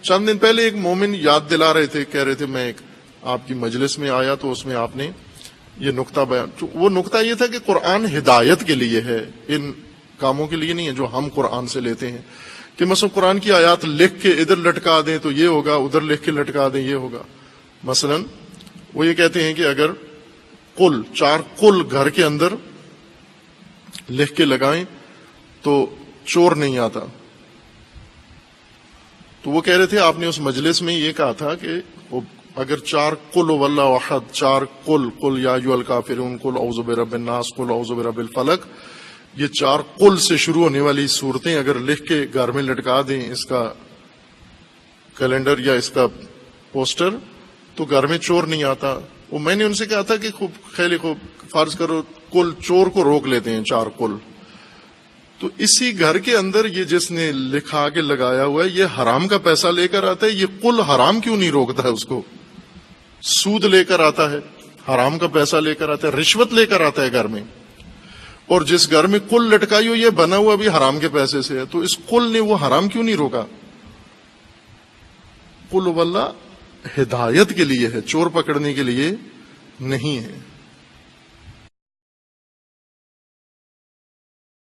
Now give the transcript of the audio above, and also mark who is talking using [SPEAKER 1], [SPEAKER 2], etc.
[SPEAKER 1] چند دن پہلے ایک مومن یاد دلا رہے تھے، کہہ رہے تھے میں ایک آپ کی مجلس میں آیا تو اس میں آپ نے یہ نقطہ بیان، وہ نقطہ یہ تھا کہ قرآن ہدایت کے لیے ہے، ان کاموں کے لیے نہیں ہے جو ہم قرآن سے لیتے ہیں، کہ مثلا قرآن کی آیات لکھ کے ادھر لٹکا دیں تو یہ ہوگا، ادھر لکھ کے لٹکا دیں یہ ہوگا۔ مثلا وہ یہ کہتے ہیں کہ اگر قل 4 قل گھر کے اندر لکھ کے لگائیں تو چور نہیں آتا۔ تو وہ کہہ رہے تھے آپ نے اس مجلس میں یہ کہا تھا کہ اگر 4 قل واللہ احد، 4 قل یا ایھا الکافرون، قل اعوذ برب الناس، قل اعوذ برب الفلق، یہ 4 قل سے شروع ہونے والی صورتیں اگر لکھ کے گھر میں لٹکا دیں اس کا کیلنڈر یا اس کا پوسٹر، تو گھر میں چور نہیں آتا۔ وہ میں نے ان سے کہا تھا کہ خوب خیلی خوب فرض کرو قل چور کو روک لیتے ہیں 4 قل، تو اسی گھر کے اندر یہ جس نے لکھا کے لگایا ہوا ہے یہ حرام کا پیسہ لے کر آتا ہے، یہ قل حرام کیوں نہیں روکتا ہے اس کو؟ سود لے کر آتا ہے، حرام کا پیسہ لے کر آتا ہے، رشوت لے کر آتا ہے گھر میں، اور جس گھر میں قل لٹکائی ہو یہ بنا ہوا بھی حرام کے پیسے سے ہے، تو اس قل نے وہ حرام کیوں نہیں روکا؟ قل واللہ ہدایت کے لیے ہے، چور پکڑنے کے لیے نہیں ہے۔